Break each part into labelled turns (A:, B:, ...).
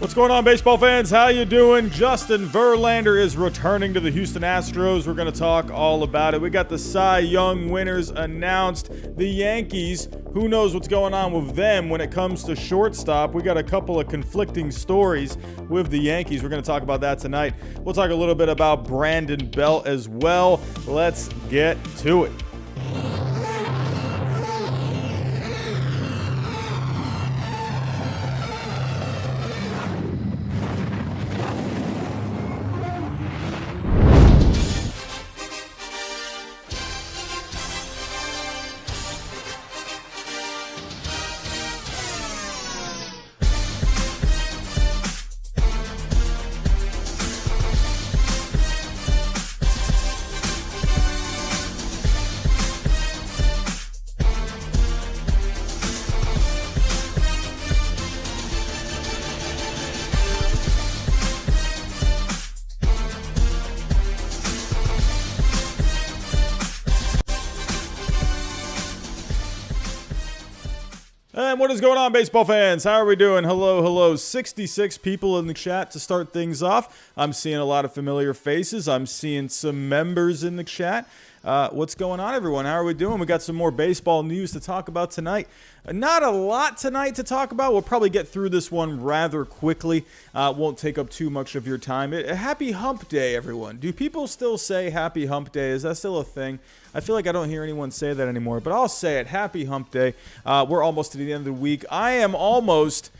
A: What's going on, baseball fans? How you doing? Justin Verlander is returning to the Houston Astros. We're going to talk all about it. We got the Cy Young winners announced. The Yankees, who knows what's going on with them when it comes to shortstop. We got a couple of conflicting stories with the Yankees. We're going to talk about that tonight. We'll talk a little bit about Brandon Belt as well. Let's get to it. And what is going on, baseball fans? How are we doing? Hello. 66 people in the chat to start things off. I'm seeing a lot of familiar faces. I'm seeing some members in the chat. What's going on, everyone? How are we doing? We got some more baseball news to talk about tonight. Not a lot tonight to talk about. We'll probably get through this one rather quickly. Won't take up too much of your time. Happy Hump Day, everyone. Do people still say Happy Hump Day? Is that still a thing? I feel like I don't hear anyone say that anymore, but I'll say it. Happy Hump Day. We're almost to the end of the week. I have almost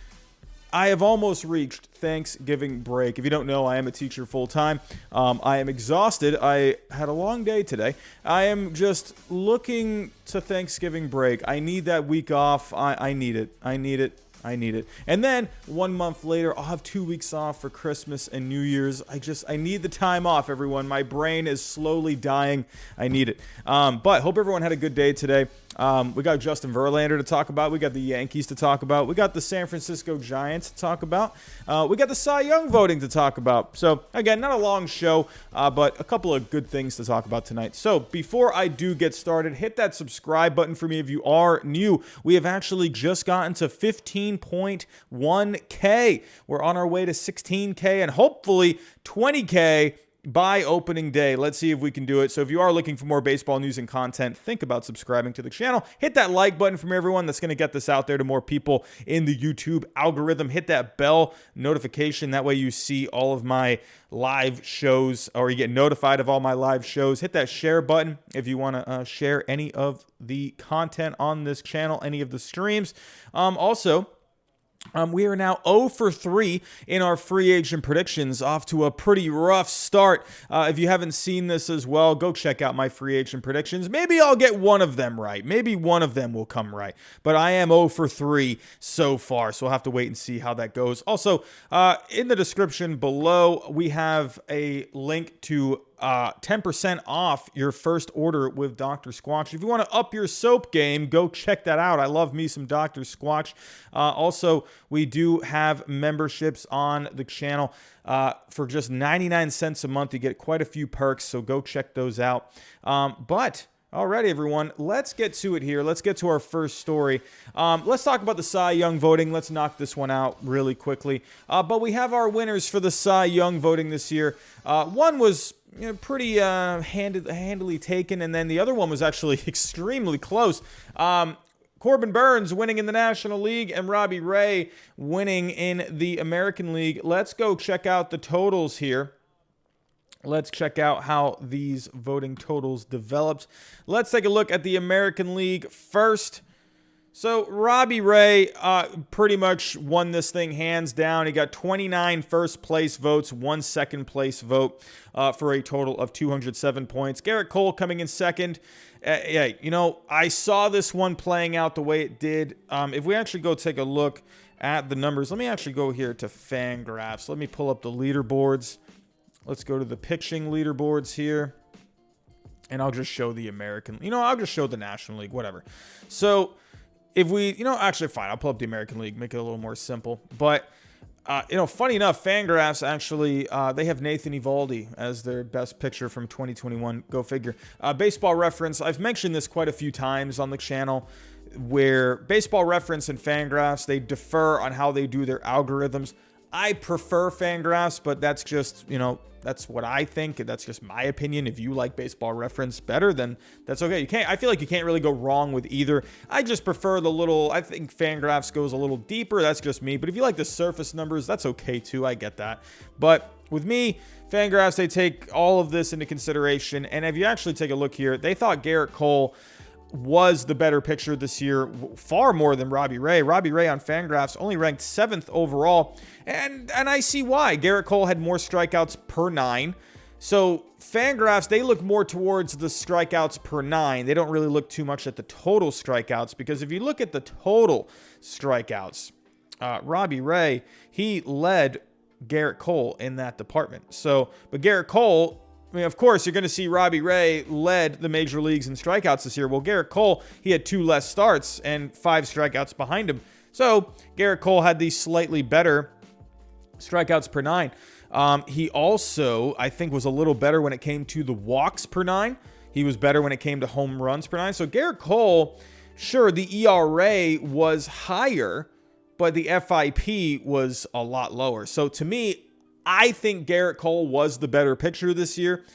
A: reached Thanksgiving break. If you don't know, I am a teacher full-time. I am exhausted. I had a long day today. I am just looking to Thanksgiving break. I need that week off. I need it. And then 1 month later, I'll have 2 weeks off for Christmas and New Year's. I need the time off, everyone. My brain is slowly dying. I need it. But hope everyone had a good day today. We got Justin Verlander to talk about. We got the Yankees to talk about. We got the San Francisco Giants to talk about. We got the Cy Young voting to talk about. So, again, not a long show, but a couple of good things to talk about tonight. So, before I do get started, hit that subscribe button for me if you are new. We have actually just gotten to 15.1K. We're on our way to 16K and hopefully 20K by opening day. Let's see if we can do it. So if you are looking for more baseball news and content, think about subscribing to the channel. Hit that like button from everyone. That's going to get this out there to more people in the YouTube algorithm. Hit that bell notification. That way you see all of my live shows, or you get notified of all my live shows. Hit that share button if you want to share any of the content on this channel, any of the streams. We are now 0 for 3 in our free agent predictions, off to a pretty rough start. If you haven't seen this as well, go check out my free agent predictions. Maybe I'll get one of them right. Maybe one of them will come right. But I am 0 for 3 so far, so we'll have to wait and see how that goes. Also, in the description below, we have a link to 10% off your first order with Dr. Squatch. If you want to up your soap game, go check that out. I love me some Dr. Squatch. Also, we do have memberships on the channel. For just 99 cents a month, you get quite a few perks, so go check those out. Alrighty, everyone, let's get to it here. Let's get to our first story. Let's talk about the Cy Young voting. Let's knock this one out really quickly. But we have our winners for the Cy Young voting this year. One was pretty handily taken, and then the other one was actually extremely close. Corbin Burns winning in the National League and Robbie Ray winning in the American League. Let's go check out the totals here. Let's check out how these voting totals developed. Let's take a look at the American League first. So Robbie Ray pretty much won this thing hands down. He got 29 first place votes, 1 second place vote for a total of 207 points. Garrett Cole coming in second. I saw this one playing out the way it did. If we actually go take a look at the numbers, let me actually go here to Fangraphs. Let me pull up the leaderboards. Let's go to the pitching leaderboards here. And I'll just show the American. I'll just show the National League, whatever. So if we, actually fine. I'll pull up the American League, make it a little more simple. But, funny enough, Fangraphs actually, they have Nathan Eovaldi as their best pitcher from 2021. Go figure. Baseball Reference, I've mentioned this quite a few times on the channel, where Baseball Reference and Fangraphs, they differ on how they do their algorithms. I prefer Fangraphs, but that's just, that's what I think. That's just my opinion. If you like Baseball Reference better, then that's okay. I feel like you can't really go wrong with either. I just prefer I think Fangraphs goes a little deeper. That's just me. But if you like the surface numbers, that's okay too. I get that. But with me, Fangraphs, they take all of this into consideration. And if you actually take a look here, they thought Garrett Cole was the better pitcher this year, far more than Robbie Ray. Robbie Ray on Fangraphs only ranked 7th overall, and I see why. Garrett Cole had more strikeouts per 9. So Fangraphs, they look more towards the strikeouts per 9. They don't really look too much at the total strikeouts, because if you look at the total strikeouts, Robbie Ray, he led Garrett Cole in that department. But Garrett Cole, of course, you're going to see Robbie Ray led the major leagues in strikeouts this year. Well, Garrett Cole, he had 2 less starts and 5 strikeouts behind him. So Garrett Cole had these slightly better strikeouts per 9. He also, I think, was a little better when it came to the walks per 9. He was better when it came to home runs per 9. So Garrett Cole, sure, the ERA was higher, but the FIP was a lot lower. So to me, I think Garrett Cole was the better pitcher this year.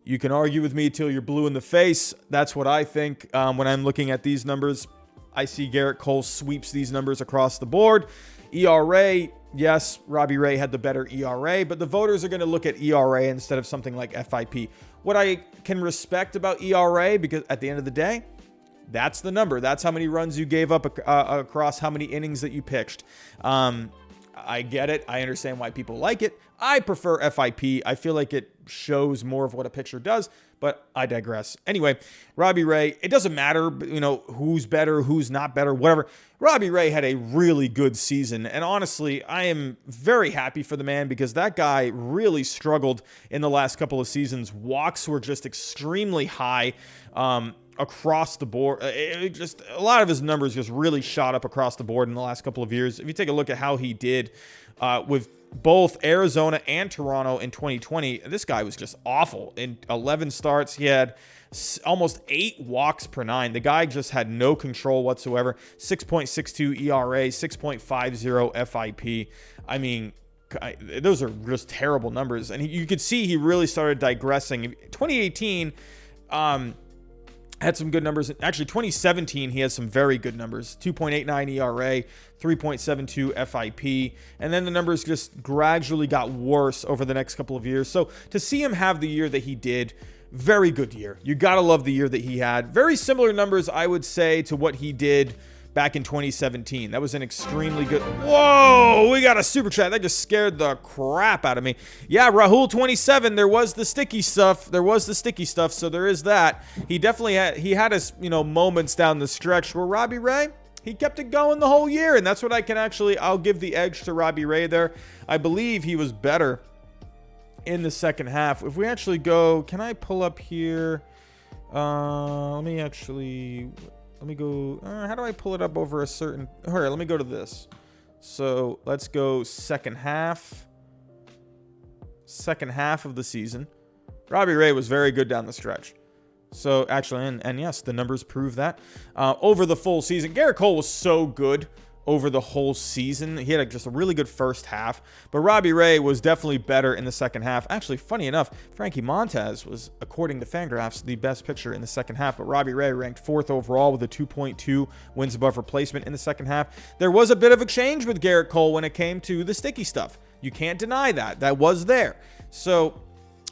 A: You can argue with me till you're blue in the face. That's what I think. When I'm looking at these numbers, I see Garrett Cole sweeps these numbers across the board. ERA, yes, Robbie Ray had the better ERA, but the voters are going to look at ERA instead of something like FIP. What I can respect about ERA, because at the end of the day, that's the number. That's how many runs you gave up across how many innings that you pitched. I get it. I understand why people like it. I prefer FIP. I feel like it shows more of what a pitcher does, but I digress. Anyway, Robbie Ray, it doesn't matter, who's better, who's not better, whatever. Robbie Ray had a really good season, and honestly, I am very happy for the man, because that guy really struggled in the last couple of seasons. Walks were just extremely high. Across the board. Just a lot of his numbers just really shot up across the board in the last couple of years. If you take a look at how he did with both Arizona and Toronto in 2020, this guy was just awful. In 11 starts, he had almost 8 walks per 9. The guy just had no control whatsoever. 6.62 ERA, 6.50 FIP. I mean, those are just terrible numbers. And you could see he really started digressing. 2018, had some good numbers. Actually, 2017, he has some very good numbers. 2.89 ERA, 3.72 FIP. And then the numbers just gradually got worse over the next couple of years. So to see him have the year that he did, very good year. You got to love the year that he had. Very similar numbers, I would say, to what he did back in 2017. That was an extremely good... Whoa! We got a super chat. That just scared the crap out of me. Yeah, Rahul 27. There was the sticky stuff. So there is that. He definitely had his, moments down the stretch where Robbie Ray, he kept it going the whole year. And that's what I'll give the edge to Robbie Ray there. I believe he was better in the second half. If we actually go... Can I pull up here? Let me go, how do I pull it up over a certain, all right, let me go to this. So let's go second half of the season. Robbie Ray was very good down the stretch. So actually, and yes, the numbers prove that. Over the full season, Garrett Cole was so good over the whole season. He had just a really good first half, but Robbie Ray was definitely better in the second half. Actually, funny enough, Frankie Montas was, according to Fangraphs, the best pitcher in the second half, but Robbie Ray ranked 4th overall with a 2.2 wins above replacement in the second half. There was a bit of a change with Garrett Cole when it came to the sticky stuff. You can't deny that. That was there. So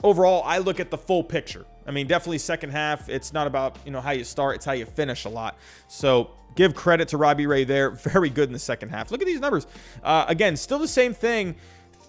A: overall, I look at the full picture. I mean, definitely second half, it's not about, how you start, it's how you finish a lot. So give credit to Robbie Ray there. Very good in the second half. Look at these numbers. Again, still the same thing,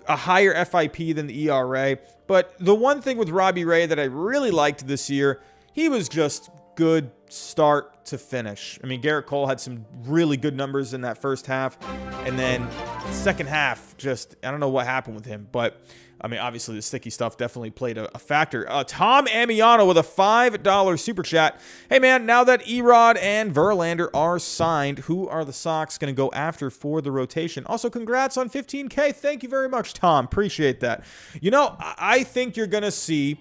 A: a higher FIP than the ERA. But the one thing with Robbie Ray that I really liked this year, he was just good start to finish. I mean, Garrett Cole had some really good numbers in that first half. And then second half, just, I don't know what happened with him. But, I mean, obviously the sticky stuff definitely played a factor. Tom Amiano with a $5 super chat. Hey, man, now that Erod and Verlander are signed, who are the Sox going to go after for the rotation? Also, congrats on 15K. Thank you very much, Tom. Appreciate that. I think you're going to see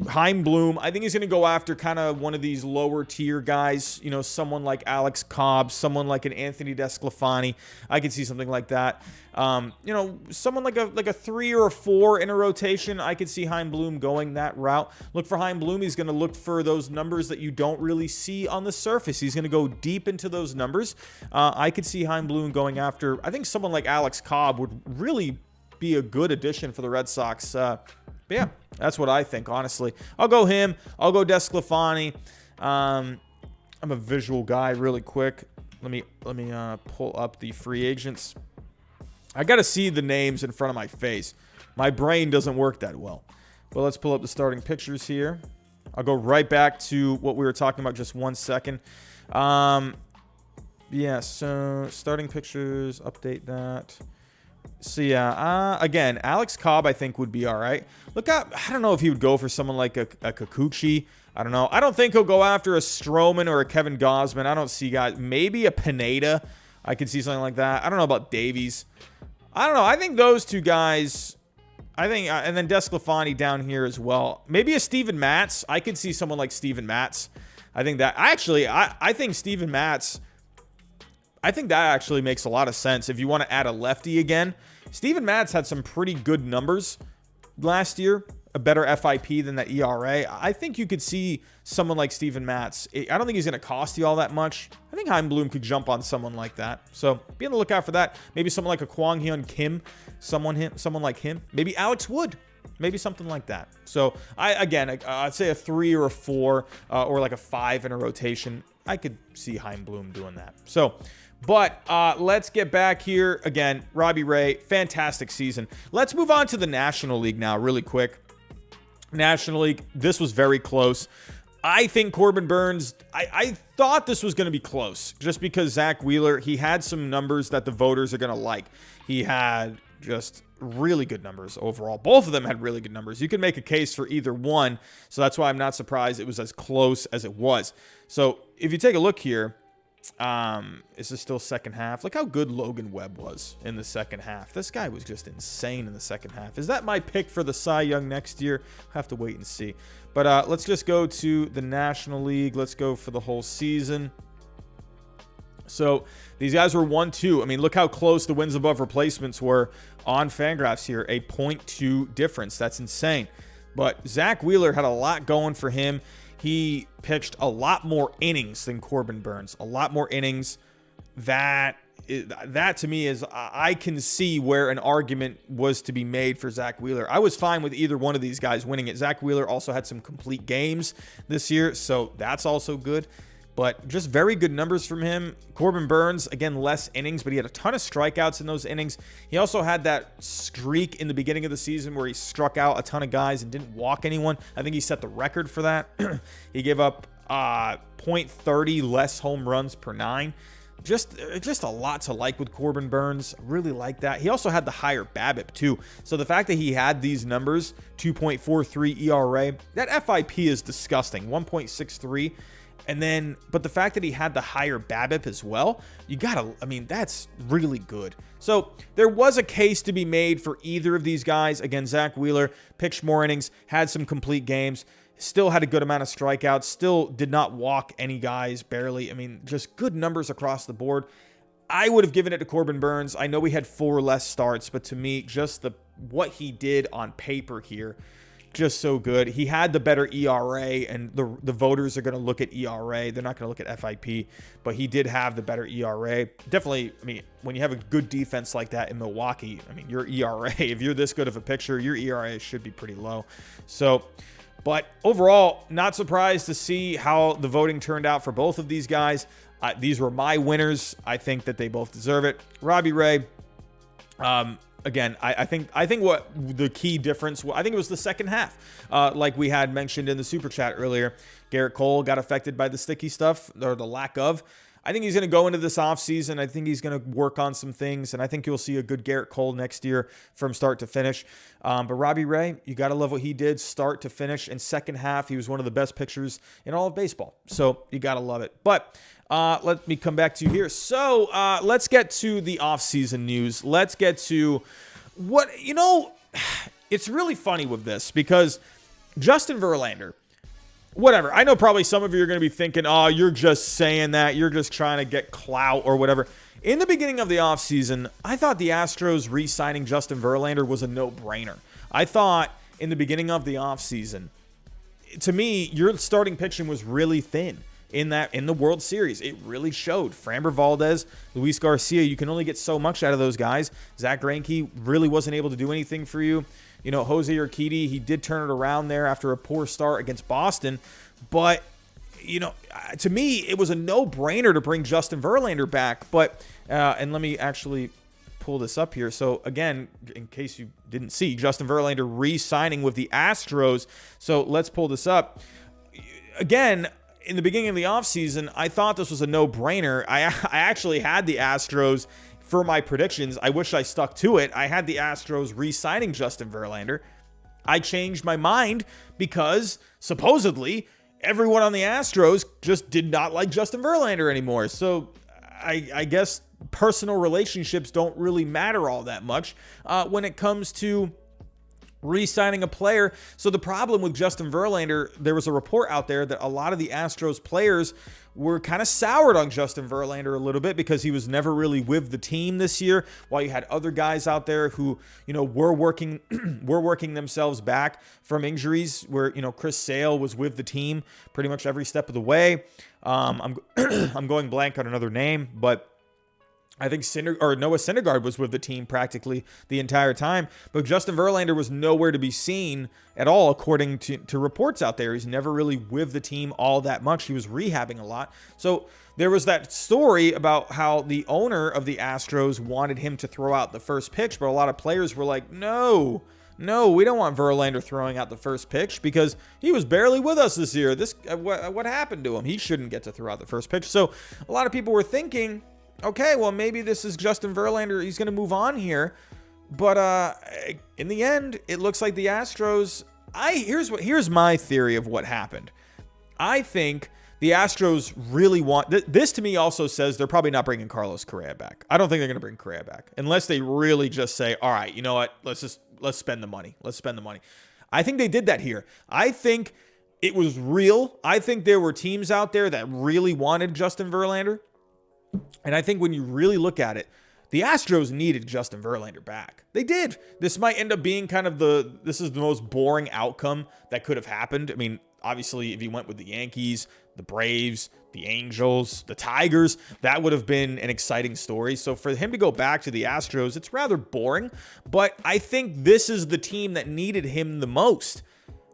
A: Chaim Bloom, I think he's going to go after kind of one of these lower tier guys, you know, someone like Alex Cobb, someone like an Anthony DeSclafani. I could see something like that. You know, someone like a 3 or a 4 in a rotation. I could see Chaim Bloom going that route. Look for Chaim Bloom. He's going to look for those numbers that you don't really see on the surface. He's going to go deep into those numbers. I could see Chaim Bloom going after, I think someone like Alex Cobb would really be a good addition for the Red Sox. But yeah, that's what I think, honestly. I'll go him. I'll go DeSclafani. I'm a visual guy really quick. Let me pull up the free agents. I got to see the names in front of my face. My brain doesn't work that well. But let's pull up the starting pictures here. I'll go right back to what we were talking about just 1 second. Yeah, so starting pictures, update that. So yeah, again, Alex Cobb I think would be all right. Look up, I don't know if he would go for someone like a Kikuchi. I don't know. I don't think he'll go after a Stroman or a Kevin Gausman. I don't see guys. Maybe a Pineda. I could see something like that. I don't know about Davies. I don't know. I think those two guys. I think, and then DeSclafani down here as well. Maybe a Steven Matz. I could see someone like Steven Matz. I think that I think Steven Matz. I think that actually makes a lot of sense if you want to add a lefty again. Steven Matz had some pretty good numbers last year, a better FIP than that ERA. I think you could see someone like Steven Matz. I don't think he's going to cost you all that much. I think Chaim Bloom could jump on someone like that. So be on the lookout for that. Maybe someone like a Kwang Hyun Kim, someone like him. Maybe Alex Wood. Maybe something like that. So I'd say a 3 or a 4 or like a 5 in a rotation. I could see Chaim Bloom doing that. So, but let's get back here. Again, Robbie Ray, fantastic season. Let's move on to the National League now really quick. National League, this was very close. I think Corbin Burns, I thought this was going to be close just because Zach Wheeler, he had some numbers that the voters are going to like. He had just really good numbers overall. Both of them had really good numbers. You can make a case for either one, so that's why I'm not surprised it was as close as it was. So if you take a look here, is this still second half? Look how good Logan Webb was in the second half. This guy was just insane in the second half. Is that my pick for the Cy Young next year? I'll have to wait and see. But let's just go to the National League. Let's go for the whole season. So these guys were 1-2. I mean, look how close the wins above replacements were on Fangraphs here. A 0.2 difference. That's insane. But Zach Wheeler had a lot going for him. He pitched a lot more innings than Corbin Burns. A lot more innings. That to me is, I can see where an argument was to be made for Zach Wheeler. I was fine with either one of these guys winning it. Zach Wheeler also had some complete games this year, so that's also good. But just very good numbers from him. Corbin Burns, again, less innings, but he had a ton of strikeouts in those innings. He also had that streak in the beginning of the season where he struck out a ton of guys and didn't walk anyone. I think he set the record for that. He gave up .30 less home runs per 9. Just a lot to like with Corbin Burns. Really like that. He also had the higher BABIP too. So the fact that he had these numbers, 2.43 ERA, that FIP is disgusting, 1.63. And then, but the fact that he had the higher BABIP as well, that's really good. So there was a case to be made for either of these guys. Again, Zach Wheeler pitched more innings, had some complete games, still had a good amount of strikeouts, still did not walk any guys, barely. I mean, just good numbers across the board. I would have given it to Corbin Burns. I know we had 4 less starts, but to me, just what he did on paper here, just so good. He had the better ERA, and the voters are going to look at ERA. They're not going to look at FIP, but he did have the better ERA. Definitely, I mean, when you have a good defense like that in Milwaukee, I mean, your ERA, if you're this good of a pitcher, your ERA should be pretty low. So, but overall, not surprised to see how the voting turned out for both of these guys. These were my winners. I think that they both deserve it. Robbie Ray, again, I think what the key difference, I think it was the second half. Like we had mentioned in the super chat earlier, Garrett Cole got affected by the sticky stuff, or the lack of. I think he's going to go into this offseason. I think he's going to work on some things, and I think you'll see a good Garrett Cole next year from start to finish. But Robbie Ray, you got to love what he did start to finish. In second half, he was one of the best pitchers in all of baseball. So you got to love it. But let me come back to you here. So let's get to the offseason news. Let's get to what, it's really funny with this because Justin Verlander, whatever. I know probably some of you are going to be thinking, oh, you're just saying that. You're just trying to get clout or whatever. In the beginning of the offseason, I thought the Astros re-signing Justin Verlander was a no-brainer. I thought in the beginning of the offseason, to me, your starting pitching was really thin in the World Series. It really showed. Framber Valdez, Luis Garcia, you can only get so much out of those guys. Zach Greinke really wasn't able to do anything for you. You know, Jose Urquidy, he did turn it around there after a poor start against Boston. But, you know, to me, it was a no-brainer to bring Justin Verlander back. But, and let me actually pull this up here. So, again, in case you didn't see, Justin Verlander re-signing with the Astros. So, let's pull this up. Again, in the beginning of the offseason, I thought this was a no-brainer. I actually had the Astros for my predictions. I wish I stuck to it. I had the Astros re-signing Justin Verlander. I changed my mind because supposedly everyone on the Astros just did not like Justin Verlander anymore. So I guess personal relationships don't really matter all that much when it comes to re-signing a player. So the problem with Justin Verlander, there was a report out there that a lot of the Astros players were kind of soured on Justin Verlander a little bit because he was never really with the team this year, while you had other guys out there who, you know, were working themselves back from injuries, where, you know, Chris Sale was with the team pretty much every step of the way. I'm going blank on another name, but I think Noah Syndergaard was with the team practically the entire time, but Justin Verlander was nowhere to be seen at all, according to reports out there. He's never really with the team all that much. He was rehabbing a lot. So there was that story about how the owner of the Astros wanted him to throw out the first pitch, but a lot of players were like, no, we don't want Verlander throwing out the first pitch because he was barely with us this year. What happened to him? He shouldn't get to throw out the first pitch. So a lot of people were thinking, okay, well, maybe this is Justin Verlander. He's going to move on here. But in the end, it looks like the Astros, here's my theory of what happened. I think the Astros really want, this to me also says they're probably not bringing Carlos Correa back. I don't think they're going to bring Correa back unless they really just say, all right, you know what, let's spend the money. Let's spend the money. I think they did that here. I think it was real. I think there were teams out there that really wanted Justin Verlander. And I think when you really look at it, the Astros needed Justin Verlander back. They did. This might end up being kind of this is the most boring outcome that could have happened. I mean, obviously, if he went with the Yankees, the Braves, the Angels, the Tigers, that would have been an exciting story. So for him to go back to the Astros, it's rather boring. But I think this is the team that needed him the most.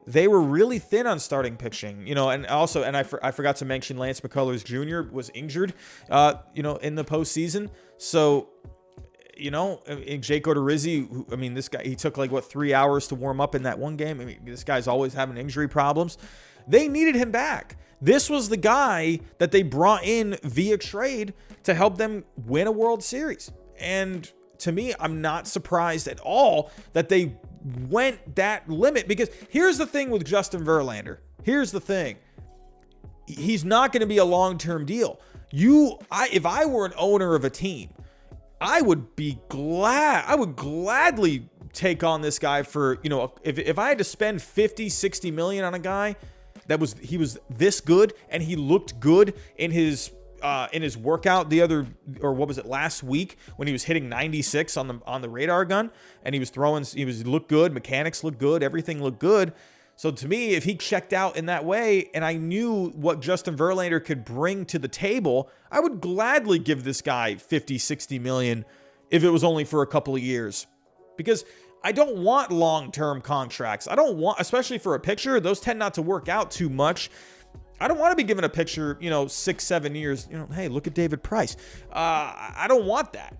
A: They were really thin on starting pitching, you know, and also, and I forgot to mention Lance McCullers Jr. was injured, you know, in the postseason. So, you know, Jake Odorizzi, I mean, this guy, he took like, 3 hours to warm up in that one game. I mean, this guy's always having injury problems. They needed him back. This was the guy that they brought in via trade to help them win a World Series. And to me, I'm not surprised at all that they went that limit, because here's the thing with Justin Verlander. Here's the thing. He's not going to be a long-term deal. If I were an owner of a team, I would gladly take on this guy for, you know, if I had to spend 50, 60 million on a guy he was this good and he looked good in his workout last week when he was hitting 96 on the radar gun, and he looked good, mechanics looked good, everything looked good. So to me, if he checked out in that way and I knew what Justin Verlander could bring to the table, I would gladly give this guy 50, 60 million if it was only for a couple of years, because I don't want long-term contracts. I don't want, especially for a pitcher, those tend not to work out too much. I don't want to be given a pitcher, you know, 6-7 years. You know, hey, look at David Price. I don't want that.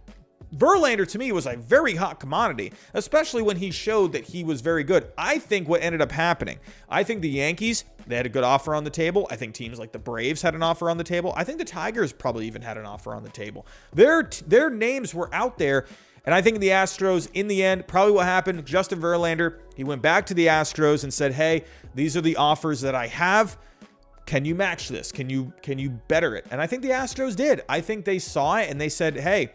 A: Verlander, to me, was a very hot commodity, especially when he showed that he was very good. I think what ended up happening, I think the Yankees, they had a good offer on the table. I think teams like the Braves had an offer on the table. I think the Tigers probably even had an offer on the table. Their names were out there. And I think the Astros, in the end, probably what happened, Justin Verlander, he went back to the Astros and said, hey, these are the offers that I have. Can you match this? Can you better it? And I think the Astros did. I think they saw it and they said, hey,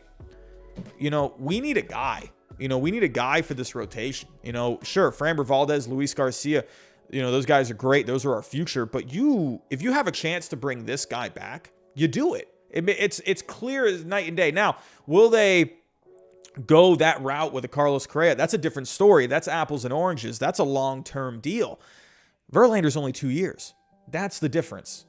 A: you know, we need a guy. You know, we need a guy for this rotation. You know, sure, Framber Valdez, Luis Garcia, those guys are great. Those are our future. But if you have a chance to bring this guy back, you do it. It's clear as night and day. Now, will they go that route with a Carlos Correa? That's a different story. That's apples and oranges. That's a long-term deal. Verlander's only 2 years. That's the difference.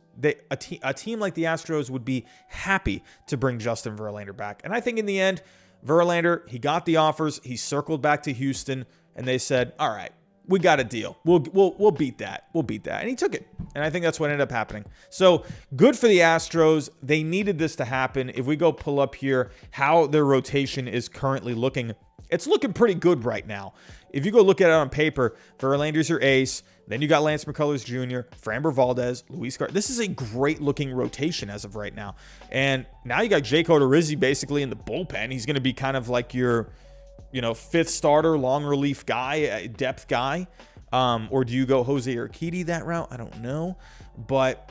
A: A team like the Astros would be happy to bring Justin Verlander back. And I think in the end, Verlander, he got the offers. He circled back to Houston, and they said, all right, we got a deal. We'll beat that. We'll beat that. And he took it. And I think that's what ended up happening. So good for the Astros. They needed this to happen. If we go pull up here how their rotation is currently looking, it's looking pretty good right now. If you go look at it on paper, Verlander's your ace. Then you got Lance McCullers Jr., Framber Valdez, Luis Garcia. This is a great-looking rotation as of right now. And now you got Jake Odorizzi basically in the bullpen. He's going to be kind of like your, fifth starter, long relief guy, depth guy. Or do you go Jose Urquidy that route? I don't know. But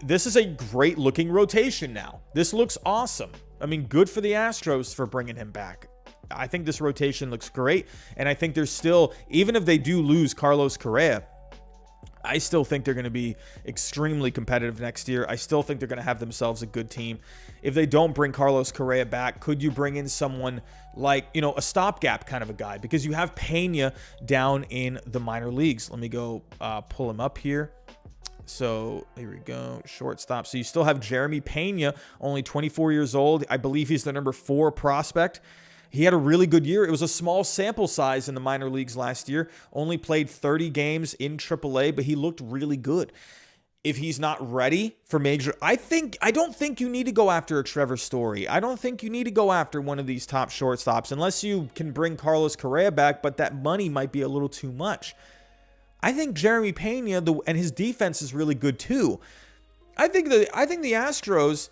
A: this is a great-looking rotation now. This looks awesome. I mean, good for the Astros for bringing him back. I think this rotation looks great, and I think there's still, even if they do lose Carlos Correa, I still think they're going to be extremely competitive next year. I still think they're going to have themselves a good team. If they don't bring Carlos Correa back, could you bring in someone like, a stopgap kind of a guy? Because you have Pena down in the minor leagues. Let me go pull him up here. So here we go, shortstop. So you still have Jeremy Pena, only 24 years old. I believe he's the number 4 prospect. He had a really good year. It was a small sample size in the minor leagues last year. Only played 30 games in AAA, but he looked really good. If he's not ready for major, I don't think you need to go after a Trevor Story. I don't think you need to go after one of these top shortstops unless you can bring Carlos Correa back, but that money might be a little too much. I think Jeremy Pena and his defense is really good too. I think the Astros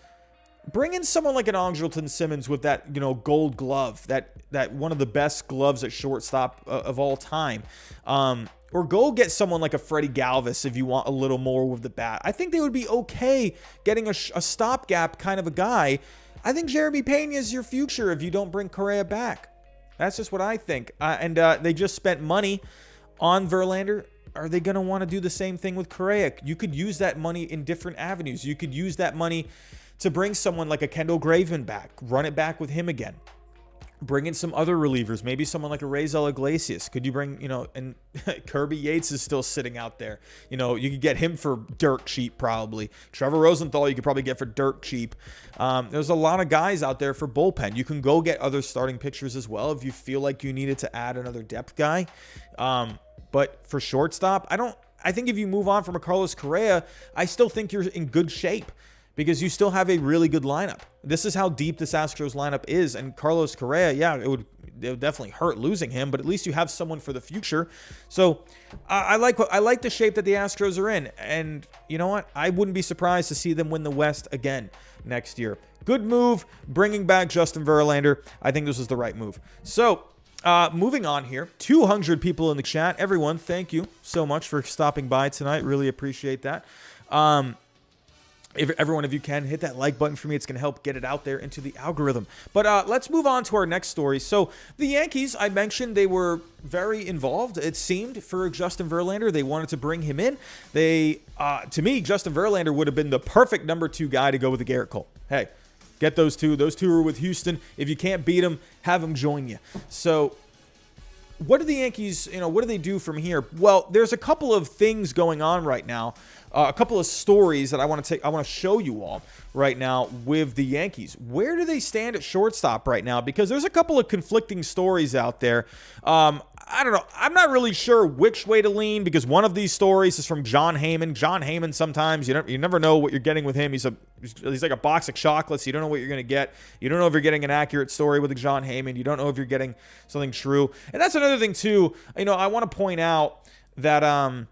A: bring in someone like an Andrelton Simmons with that, gold glove, that one of the best gloves at shortstop of all time. Or go get someone like a Freddie Galvis if you want a little more with the bat. I think they would be okay getting a stopgap kind of a guy. I think Jeremy Pena is your future if you don't bring Correa back. That's just what I think. And they just spent money on Verlander. Are they going to want to do the same thing with Correa? You could use that money in different avenues. You could use that money to bring someone like a Kendall Graveman back, run it back with him again. Bring in some other relievers, maybe someone like a Raisel Iglesias. Could you bring, and Kirby Yates is still sitting out there. You could get him for dirt cheap probably. Trevor Rosenthal you could probably get for dirt cheap. There's a lot of guys out there for bullpen. You can go get other starting pitchers as well if you feel like you needed to add another depth guy. But for shortstop, I think if you move on from a Carlos Correa, I still think you're in good shape, because you still have a really good lineup. This is how deep this Astros lineup is. And Carlos Correa, it would definitely hurt losing him, but at least you have someone for the future. So I like the shape that the Astros are in. And you know what? I wouldn't be surprised to see them win the West again next year. Good move, bringing back Justin Verlander. I think this was the right move. So moving on here, 200 people in the chat. Everyone, thank you so much for stopping by tonight. Really appreciate that. Everyone, if you can, hit that like button for me. It's going to help get it out there into the algorithm. But let's move on to our next story. So the Yankees, I mentioned they were very involved, it seemed, for Justin Verlander. They wanted to bring him in. To me, Justin Verlander would have been the perfect number 2 guy to go with the Garrett Cole. Hey, get those two. Those two are with Houston. If you can't beat them, have them join you. So what do the Yankees, what do they do from here? Well, there's a couple of things going on right now. A couple of stories that I want to show you all right now with the Yankees. Where do they stand at shortstop right now? Because there's a couple of conflicting stories out there. I don't know. I'm not really sure which way to lean, because one of these stories is from John Heyman. John Heyman, sometimes you never know what you're getting with him. He's like a box of chocolates. You don't know what you're going to get. You don't know if you're getting an accurate story with John Heyman. You don't know if you're getting something true. And that's another thing too. I want to point out that a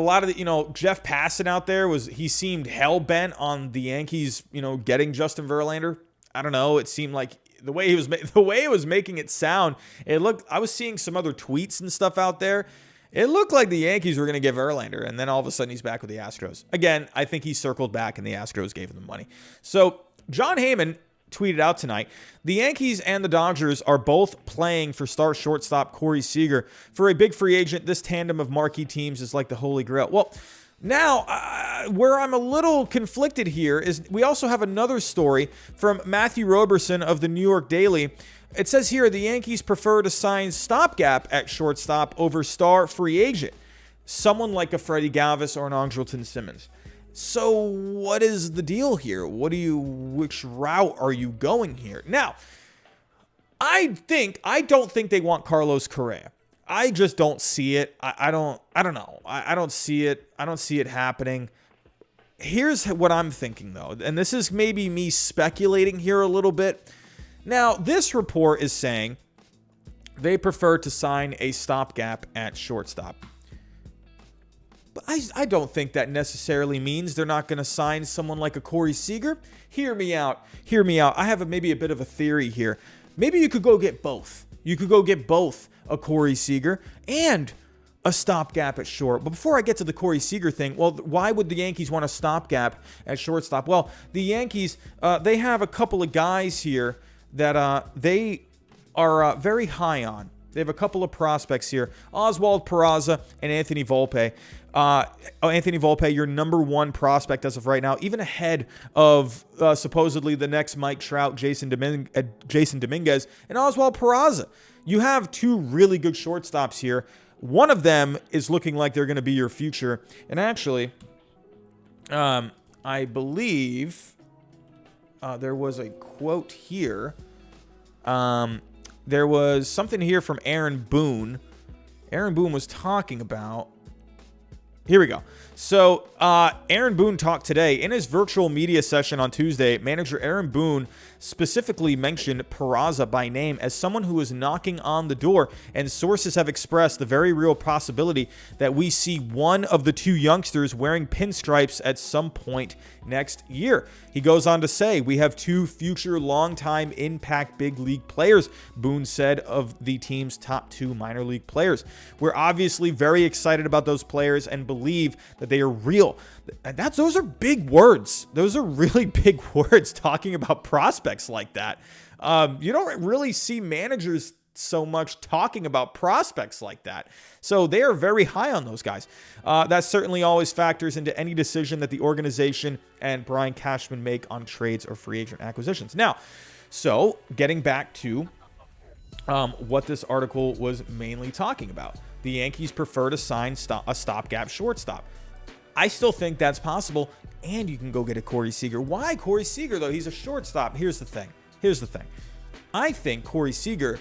A: lot of the, Jeff Passan out there he seemed hell-bent on the Yankees, getting Justin Verlander. I don't know. It seemed like the way it was making it sound, I was seeing some other tweets and stuff out there. It looked like the Yankees were going to give Verlander, and then all of a sudden he's back with the Astros. Again, I think he circled back and the Astros gave him the money. So John Heyman tweeted out tonight. The Yankees and the Dodgers are both playing for star shortstop Corey Seager. For a big free agent, this tandem of marquee teams is like the holy grail. Well, now, where I'm a little conflicted here is we also have another story from Matthew Roberson of the New York Daily. It says here the Yankees prefer to sign stopgap at shortstop over star free agent, someone like a Freddie Galvis or an Andrelton Simmons. So what is the deal here? Which route are you going here? Now, I don't think they want Carlos Correa. I just don't see it. I don't know. I don't see it. I don't see it happening. Here's what I'm thinking, though, and this is maybe me speculating here a little bit. Now, this report is saying they prefer to sign a stopgap at shortstop. But I don't think that necessarily means they're not going to sign someone like a Corey Seager. Hear me out. I have maybe a bit of a theory here. Maybe you could go get both. You could go get both a Corey Seager and a stopgap at short. But before I get to the Corey Seager thing, well, why would the Yankees want a stopgap at shortstop? Well, the Yankees, they have a couple of guys here that they are very high on. They have a couple of prospects here, Oswald Peraza and Anthony Volpe. Anthony Volpe, your number one prospect as of right now, even ahead of supposedly the next Mike Trout, Jason Dominguez, and Oswald Peraza. You have two really good shortstops here. One of them is looking like they're going to be your future. And actually, I believe there was a quote here. There was something here from Aaron Boone. Aaron Boone was talking about... Here we go. So, Aaron Boone talked today. In his virtual media session on Tuesday, manager Aaron Boone specifically mentioned Peraza by name as someone who is knocking on the door, and sources have expressed the very real possibility that we see one of the two youngsters wearing pinstripes at some point next year. He goes on to say, we have two future long-time impact big league players, Boone said of the team's top two minor league players. We're obviously very excited about those players and believe that they are real. And those are big words. Those are really big words talking about prospects like that. You don't really see managers so much talking about prospects like that. So they are very high on those guys. That certainly always factors into any decision that the organization and Brian Cashman make on trades or free agent acquisitions. Now, so getting back to what this article was mainly talking about. The Yankees prefer to sign a stopgap shortstop. I still think that's possible, and you can go get a Corey Seager. Why Corey Seager, though? He's a shortstop. Here's the thing. I think Corey Seager,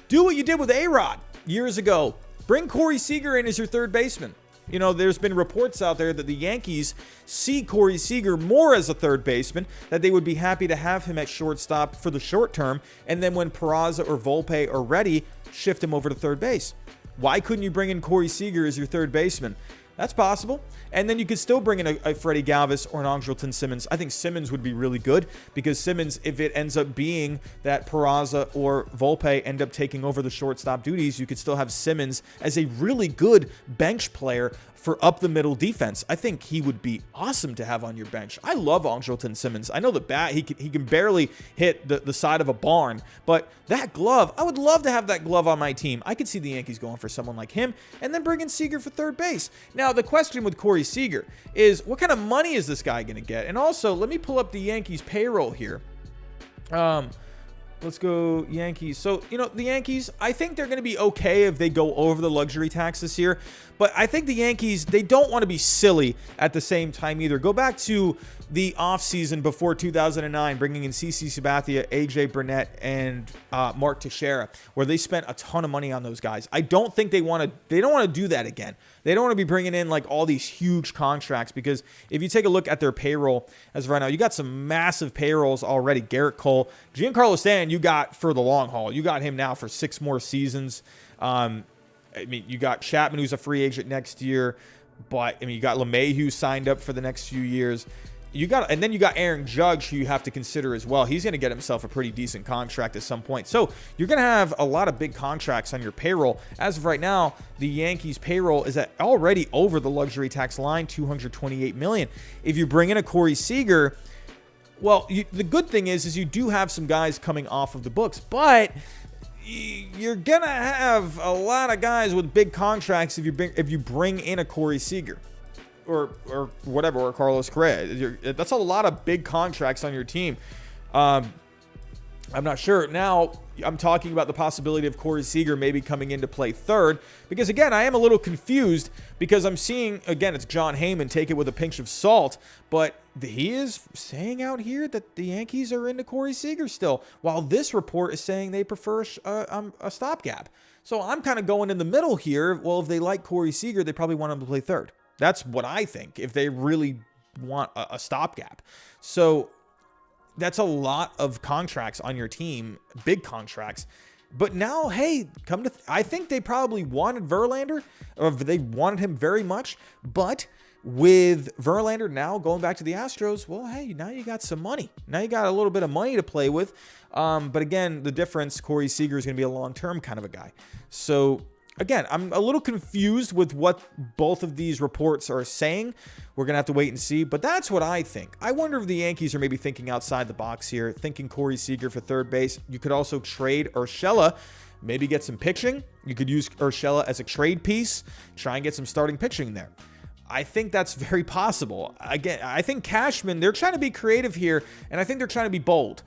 A: do what you did with A-Rod years ago. Bring Corey Seager in as your third baseman. You know, there's been reports out there that the Yankees see Corey Seager more as a third baseman, that they would be happy to have him at shortstop for the short term, and then when Peraza or Volpe are ready, shift him over to third base. Why couldn't you bring in Corey Seager as your third baseman? That's possible. And then you could still bring in a Freddie Galvis or an Andrelton Simmons. I think Simmons would be really good because Simmons, if it ends up being that Peraza or Volpe end up taking over the shortstop duties, you could still have Simmons as a really good bench player for up the middle defense. I think he would be awesome to have on your bench. I love Andrelton Simmons. I know the bat, he can barely hit the side of a barn, but that glove, I would love to have that glove on my team. I could see the Yankees going for someone like him and then bring in Seager for third base. Now, the question with Corey Seager is, what kind of money is this guy going to get? And also, let me pull up the Yankees payroll here. Let's go Yankees. So, you know, the Yankees, I think they're going to be okay if they go over the luxury tax this year. But I think the Yankees, they don't want to be silly at the same time either. Go back to the offseason before 2009, bringing in CeCe Sabathia, AJ Burnett, and Mark Teixeira, where they spent a ton of money on those guys. I don't think they don't want to do that again. They don't want to be bringing in like all these huge contracts, because if you take a look at their payroll as of right now, you got some massive payrolls already. Garrett Cole, Giancarlo Stanton, you got for the long haul. You got him now for 6 more seasons. I mean, you got Chapman, who's a free agent next year, but I mean, you got LeMahieu signed up for the next few years. And then you got Aaron Judge, who you have to consider as well. He's going to get himself a pretty decent contract at some point. So you're going to have a lot of big contracts on your payroll. As of right now, the Yankees payroll is already over the luxury tax line, $228 million. If you bring in a Corey Seager, Well, the good thing is you do have some guys coming off of the books, but you're gonna have a lot of guys with big contracts if you bring in a Corey Seager or whatever, or Carlos Correa. That's a lot of big contracts on your team. I'm not sure. Now, I'm talking about the possibility of Corey Seager maybe coming in to play third, because again, I am a little confused because I'm seeing, again, it's John Heyman, take it with a pinch of salt, but he is saying out here that the Yankees are into Corey Seager still, while this report is saying they prefer a stopgap. So I'm kind of going in the middle here. Well, if they like Corey Seager, they probably want him to play third. That's what I think, if they really want a stopgap. So that's a lot of contracts on your team, big contracts. But now, hey, I think they probably wanted Verlander, or they wanted him very much. But with Verlander now going back to the Astros, well, hey, now you got some money. Now you got a little bit of money to play with. But again, the difference, Corey Seager is going to be a long-term kind of a guy. So again, I'm a little confused with what both of these reports are saying. We're going to have to wait and see, but that's what I think. I wonder if the Yankees are maybe thinking outside the box here, thinking Corey Seager for third base. You could also trade Urshela, maybe get some pitching. You could use Urshela as a trade piece, try and get some starting pitching there. I think that's very possible. Again, I think Cashman, they're trying to be creative here, and I think they're trying to be bold.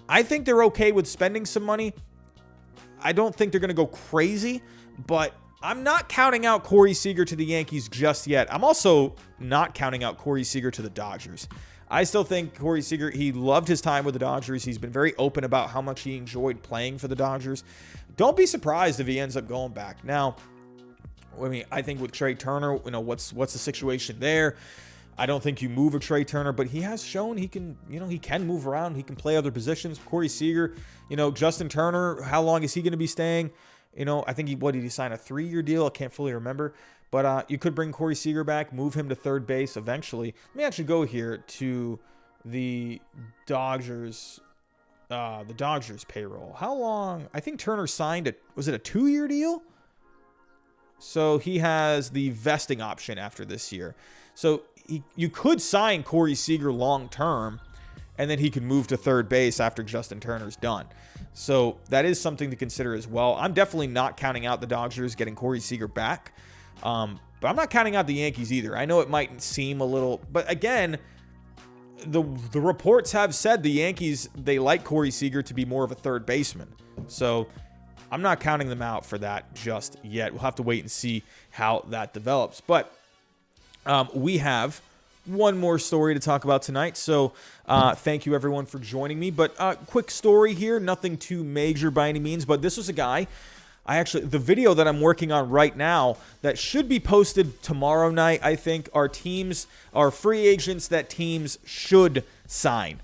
A: I think they're okay with spending some money. I don't think they're going to go crazy, but I'm not counting out Corey Seager to the Yankees just yet. I'm also not counting out Corey Seager to the Dodgers. I still think Corey Seager, he loved his time with the Dodgers. He's been very open about how much he enjoyed playing for the Dodgers. Don't be surprised if he ends up going back. Now, I mean, I think with Trey Turner, what's the situation there? I don't think you move a Trey Turner, but he has shown he can move around. He can play other positions. Corey Seager, Justin Turner, how long is he going to be staying? I think what did he sign, a 3-year deal? I can't fully remember. But you could bring Corey Seager back, move him to third base eventually. Let me actually go here to the Dodgers payroll. How long? I think Turner signed was it a 2-year deal? So he has the vesting option after this year. So you could sign Corey Seager long term, and then he can move to third base after Justin Turner's done. So that is something to consider as well. I'm definitely not counting out the Dodgers getting Corey Seager back. But I'm not counting out the Yankees either. I know it might seem a little, but again, the reports have said the Yankees, they like Corey Seager to be more of a third baseman. So I'm not counting them out for that just yet. We'll have to wait and see how that develops. But we have one more story to talk about tonight. So thank you everyone for joining me. But quick story here, nothing too major by any means, but this was a guy, the video that I'm working on right now that should be posted tomorrow night, I think, are free agents that teams should sign.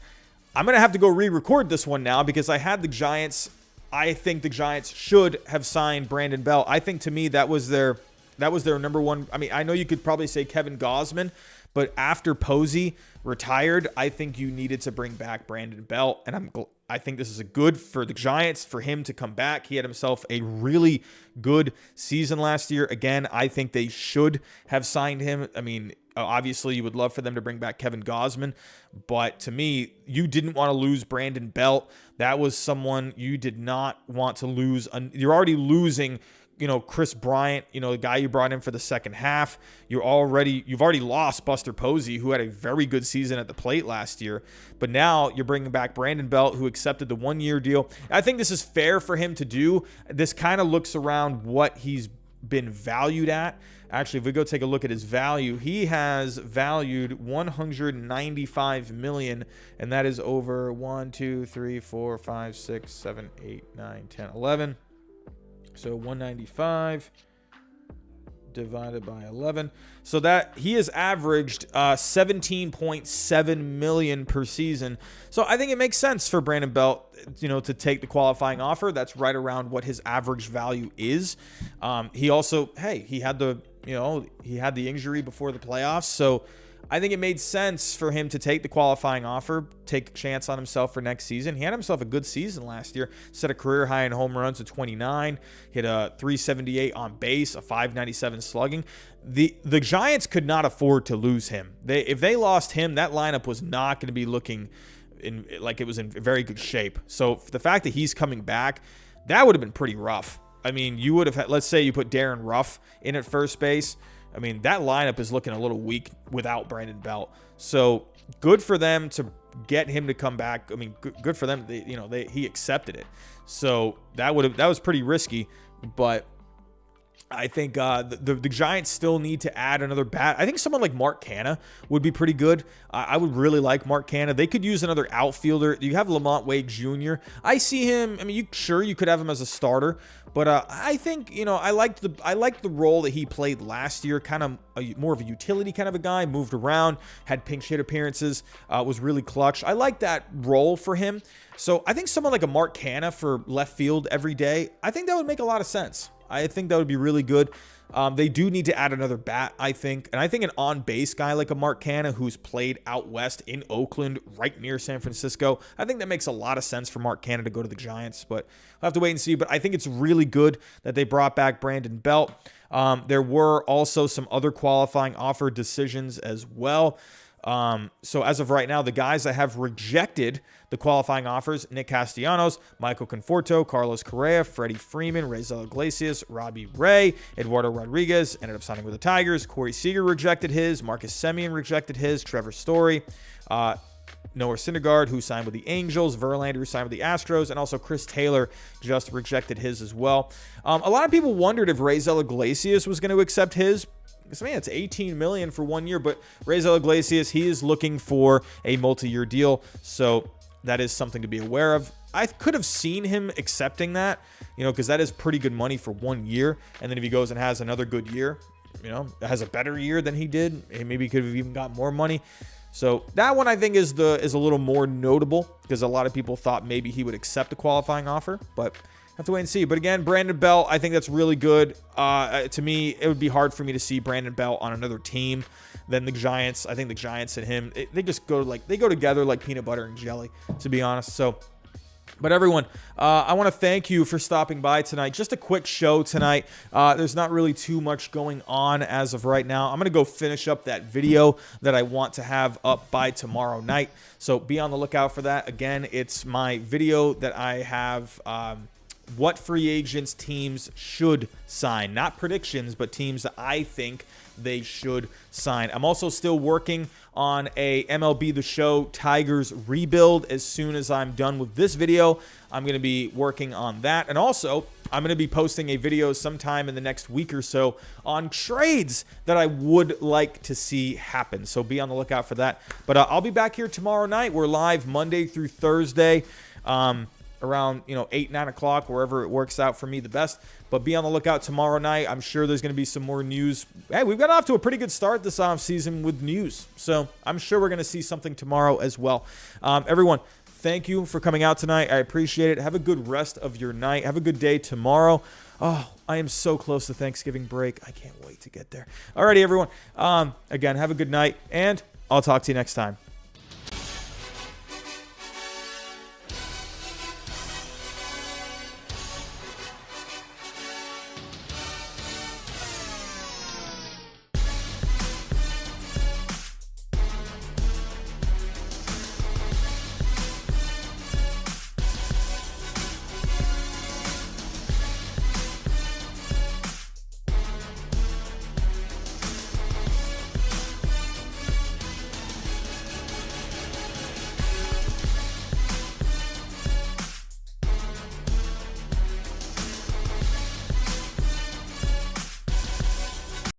A: I'm going to have to go re-record this one now because I had the Giants. I think the Giants should have signed Brandon Belt. I think, to me, that was their number one. I mean, I know you could probably say Kevin Gausman, but after Posey retired, I think you needed to bring back Brandon Belt, and I think this is a good for the Giants for him to come back. He had himself a really good season last year. Again, I think they should have signed him. I mean, obviously you would love for them to bring back Kevin Gausman, but to me, you didn't want to lose Brandon Belt. That was someone you did not want to lose. You're already losing Chris Bryant, the guy you brought in for the second half. You've already lost Buster Posey, who had a very good season at the plate last year. But now you're bringing back Brandon Belt, who accepted the 1-year deal. I think this is fair for him to do. This kind of looks around what he's been valued at. Actually, if we go take a look at his value, he has valued $195 million, and that is over 1, 2, 3, 4, 5, 6, 7, 8, 9, 10, 11. So 195 divided by 11. So that he has averaged 17.7 million per season. So I think it makes sense for Brandon Belt, to take the qualifying offer. That's right around what his average value is. He also, he had the injury before the playoffs. So I think it made sense for him to take the qualifying offer, take a chance on himself for next season. He had himself a good season last year, set a career high in home runs of 29, hit a 378 on base, a 597 slugging. The Giants could not afford to lose him. If they lost him, that lineup was not going to be looking it was in very good shape. So the fact that he's coming back, that would have been pretty rough. I mean, you would have had, let's say you put Darren Ruff in at first base. I mean, that lineup is looking a little weak without Brandon Belt. So good for them to get him to come back. I mean, good for them. He accepted it. So that was pretty risky, but I think the Giants still need to add another bat. I think someone like Mark Canha would be pretty good. I would really like Mark Canha. They could use another outfielder. You have Lamont Wade Jr. I see him. I mean, you could have him as a starter, but I think I liked the role that he played last year. Kind of more of a utility kind of a guy. Moved around, had pinch hit appearances. Was really clutch. I like that role for him. So I think someone like a Mark Canha for left field every day, I think that would make a lot of sense. I think that would be really good. They do need to add another bat, I think. And I think an on-base guy like a Mark Canha who's played out west in Oakland, right near San Francisco, I think that makes a lot of sense for Mark Canha to go to the Giants. But we'll have to wait and see. But I think it's really good that they brought back Brandon Belt. There were also some other qualifying offer decisions as well. So as of right now, the guys that have rejected the qualifying offers: Nick Castellanos, Michael Conforto, Carlos Correa, Freddie Freeman, Raisel Iglesias, Robbie Ray, Eduardo Rodriguez ended up signing with the Tigers. Corey Seager rejected his. Marcus Semien rejected his. Trevor Story, Noah Syndergaard, who signed with the Angels, Verlander, who signed with the Astros, and also Chris Taylor just rejected his as well. A lot of people wondered if Raisel Iglesias was going to accept his. It's $18 million for 1 year, but Raisel Iglesias, he is looking for a multi-year deal, so that is something to be aware of. I could have seen him accepting that, because that is pretty good money for 1 year, and then if he goes and has another good year, has a better year than he did, maybe he could have even got more money. So that one I think is a little more notable because a lot of people thought maybe he would accept a qualifying offer, but have to wait and see. But again, Brandon Belt, I think that's really good. To me, it would be hard for me to see Brandon Belt on another team than the Giants. I think the Giants and him, they just go together like peanut butter and jelly, to be honest. So, but everyone, I want to thank you for stopping by tonight. Just a quick show tonight. There's not really too much going on as of right now. I'm going to go finish up that video that I want to have up by tomorrow night. So be on the lookout for that. Again, it's my video that I have what free agents teams should sign. Not predictions, but teams that I think they should sign. I'm also still working on a MLB The Show Tigers rebuild. As soon as I'm done with this video, I'm going to be working on that. And also, I'm going to be posting a video sometime in the next week or so on trades that I would like to see happen. So be on the lookout for that. But I'll be back here tomorrow night. We're live Monday through Thursday. Around 8, 9 o'clock, wherever it works out for me the best. But be on the lookout tomorrow night. I'm sure there's going to be some more news. Hey, we've got off to a pretty good start this offseason with news. So I'm sure we're going to see something tomorrow as well. Everyone, thank you for coming out tonight. I appreciate it. Have a good rest of your night. Have a good day tomorrow. Oh, I am so close to Thanksgiving break. I can't wait to get there. Alrighty, everyone. Again, have a good night, and I'll talk to you next time.